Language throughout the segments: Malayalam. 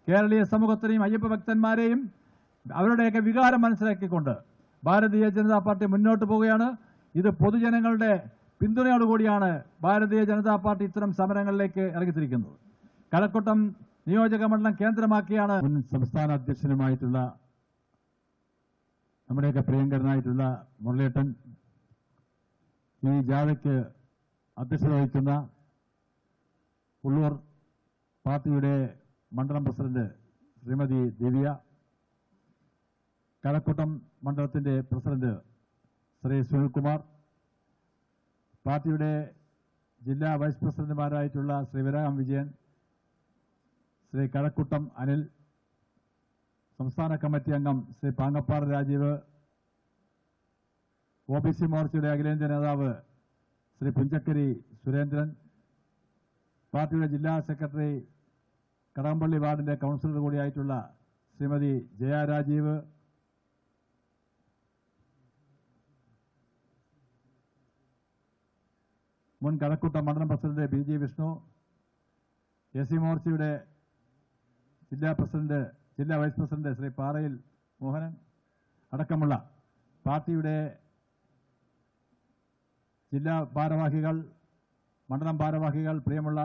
കേരളീയ സമൂഹത്തിനെയും അയ്യപ്പ ഭക്തന്മാരെയും അവരുടെയൊക്കെ വികാരം മനസ്സിലാക്കിക്കൊണ്ട് ഭാരതീയ ജനതാ പാർട്ടി മുന്നോട്ട് പോവുകയാണ്. ഇത് പൊതുജനങ്ങളുടെ പിന്തുണയോടുകൂടിയാണ് ഭാരതീയ ജനതാ പാർട്ടി ഇത്തരം സമരങ്ങളിലേക്ക് ഇറങ്ങിത്തിരിക്കുന്നത്. കഴക്കൂട്ടം നിയോജക മണ്ഡലം കേന്ദ്രമാക്കിയാണ് മുൻ സംസ്ഥാന അധ്യക്ഷനുമായിട്ടുള്ള നമ്മുടെയൊക്കെ പ്രിയങ്കരനായിട്ടുള്ള മുരളീധരൻ ഈ ജാഥയ്ക്ക് അധ്യക്ഷത വഹിക്കുന്ന ഉള്ളൂർ പാർട്ടിയുടെ മണ്ഡലം പ്രസിഡന്റ് ശ്രീമതി ദിവ്യ, കഴക്കൂട്ടം മണ്ഡലത്തിന്റെ പ്രസിഡന്റ് ശ്രീ സുനിൽകുമാർ, പാർട്ടിയുടെ ജില്ലാ വൈസ് പ്രസിഡന്റുമാരായിട്ടുള്ള ശ്രീ വിരാം വിജയൻ, ശ്രീ കഴക്കൂട്ടം അനിൽ, സംസ്ഥാന കമ്മിറ്റി അംഗം ശ്രീ പാങ്ങപ്പാറ രാജീവ്, OBC മോർച്ചയുടെ അഖിലേന്ത്യാ നേതാവ് ശ്രീ പുഞ്ചക്കരി സുരേന്ദ്രൻ, പാർട്ടിയുടെ ജില്ലാ സെക്രട്ടറി കടകംപള്ളി വാർഡിന്റെ കൗൺസിലർ കൂടിയായിട്ടുള്ള ശ്രീമതി ജയ രാജീവ്, മുൻ കഴക്കൂട്ടം മണ്ഡലം പ്രസിഡന്റ് BG വിഷ്ണു, SC മോർച്ചയുടെ ജില്ലാ വൈസ് പ്രസിഡന്റ് ശ്രീ പാറയിൽ മോഹനൻ അടക്കമുള്ള പാർട്ടിയുടെ ജില്ലാ ഭാരവാഹികൾ, മണ്ഡലം ഭാരവാഹികൾ, പ്രിയമുള്ള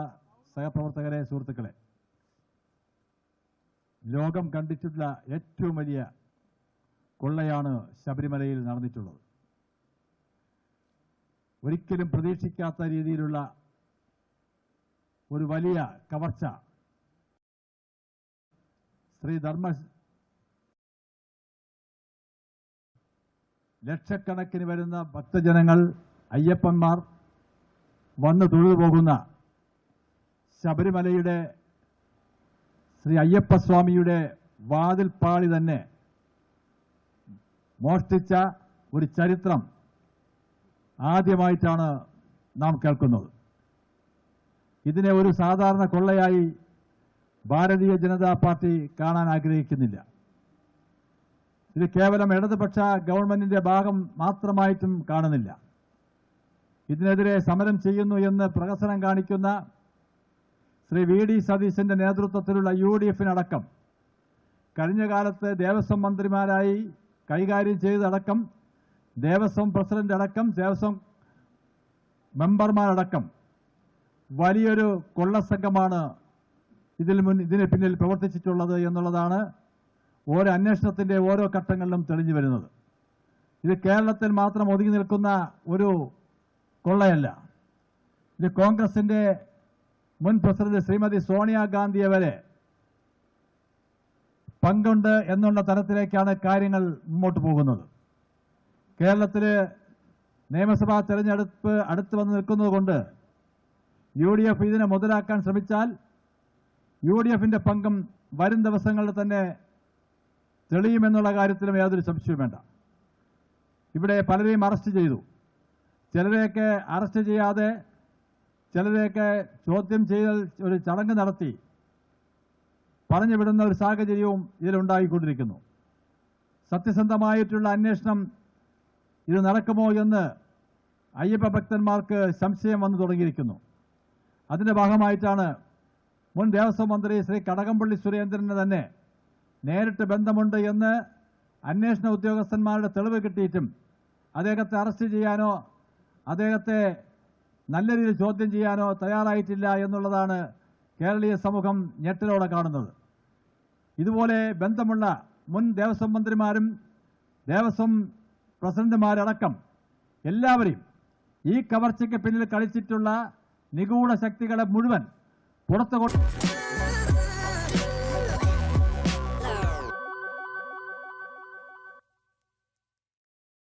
സഹപ്രവർത്തകരെ, സുഹൃത്തുക്കളെ, ലോകം കണ്ടിട്ടുള്ള ഏറ്റവും വലിയ കൊള്ളയാണ് ശബരിമലയിൽ നടന്നിട്ടുള്ളത്. ഒരിക്കലും പ്രതീക്ഷിക്കാത്ത രീതിയിലുള്ള ഒരു വലിയ കവർച്ച ലക്ഷക്കണക്കിന് വരുന്ന ഭക്തജനങ്ങൾ, അയ്യപ്പന്മാർ വന്നു തൊഴുതുപോകുന്ന ശബരിമലയുടെ ശ്രീ അയ്യപ്പസ്വാമിയുടെ വാതിൽപ്പാളി തന്നെ മോഷ്ടിച്ച ഒരു ചരിത്രം ആദ്യമായിട്ടാണ് നാം കേൾക്കുന്നത്. ഇതിനെ ഒരു സാധാരണ കൊള്ളയായി ഭാരതീയ ജനതാ പാർട്ടി കാണാൻ ആഗ്രഹിക്കുന്നില്ല. ഇത് കേവലം ഇടതുപക്ഷ ഗവൺമെന്റിന്റെ ഭാഗം മാത്രമായിട്ടും കാണുന്നില്ല. ഇതിനെതിരെ സമരം ചെയ്യുന്നു എന്ന് പ്രഹസനം കാണിക്കുന്ന ശ്രീ VD സതീശന്റെ നേതൃത്വത്തിലുള്ള UDF-നടക്കം കഴിഞ്ഞ കാലത്ത് ദേവസ്വം മന്ത്രിമാരായി കൈകാര്യം ചെയ്തടക്കം, ദേവസ്വം പ്രസിഡന്റ് അടക്കം, ദേവസ്വം മെമ്പർമാരടക്കം വലിയൊരു കൊള്ളസംഘമാണ് ഇതിന് പിന്നിൽ പ്രവർത്തിച്ചിട്ടുള്ളത് എന്നുള്ളതാണ് ഓരോ അന്വേഷണത്തിന്റെ ഓരോ ഘട്ടങ്ങളിലും തെളിഞ്ഞു വരുന്നത്. ഇത് കേരളത്തിൽ മാത്രം ഒതുങ്ങി നിൽക്കുന്ന ഒരു കൊള്ളയല്ല. ഇത് കോൺഗ്രസിന്റെ മുൻ പ്രസിഡന്റ് ശ്രീമതി സോണിയാഗാന്ധിയെ വരെ പങ്കുണ്ട് എന്നുള്ള തരത്തിലേക്കാണ് കാര്യങ്ങൾ മുന്നോട്ട് പോകുന്നത്. കേരളത്തില് നിയമസഭാ തെരഞ്ഞെടുപ്പ് അടുത്ത് വന്ന് നിൽക്കുന്നതുകൊണ്ട് UDF ഇതിനെ മുതലാക്കാൻ ശ്രമിച്ചാൽ UDF-ന്റെ പങ്കും വരും ദിവസങ്ങളിൽ തന്നെ തെളിയുമെന്നുള്ള കാര്യത്തിലും യാതൊരു സംശയവും വേണ്ട. ഇവിടെ പലരെയും അറസ്റ്റ് ചെയ്തു. ചിലരെയൊക്കെ അറസ്റ്റ് ചെയ്യാതെ ചിലരെയൊക്കെ ചോദ്യം ചെയ്യൽ ഒരു ചടങ്ങ് നടത്തി പറഞ്ഞു വിടുന്ന ഒരു സാഹചര്യവും ഇതിലുണ്ടായിക്കൊണ്ടിരിക്കുന്നു. സത്യസന്ധമായിട്ടുള്ള അന്വേഷണം ഇത് നടക്കുമോ എന്ന് അയ്യപ്പ ഭക്തന്മാർക്ക് സംശയം വന്നു തുടങ്ങിയിരിക്കുന്നു. അതിന്റെ ഭാഗമായിട്ടാണ് മുൻ ദേവസ്വം മന്ത്രി ശ്രീ കടകംപള്ളി സുരേന്ദ്രന് തന്നെ നേരിട്ട് ബന്ധമുണ്ട് എന്ന് അന്വേഷണ ഉദ്യോഗസ്ഥന്മാരുടെ തെളിവ് കിട്ടിയിട്ടും അദ്ദേഹത്തെ അറസ്റ്റ് ചെയ്യാനോ അദ്ദേഹത്തെ നല്ല രീതിയിൽ ചോദ്യം ചെയ്യാനോ തയ്യാറായിട്ടില്ല എന്നുള്ളതാണ് കേരളീയ സമൂഹം ഞെട്ടലോടെ കാണുന്നത്. ഇതുപോലെ ബന്ധമുള്ള മുൻ ദേവസ്വം മന്ത്രിമാരും ദേവസ്വം പ്രസിഡന്റുമാരടക്കം എല്ലാവരെയും ഈ കവർച്ചയ്ക്ക് പിന്നിൽ കളിച്ചിട്ടുള്ള നിഗൂഢ ശക്തികളെ മുഴുവൻ പുറത്തു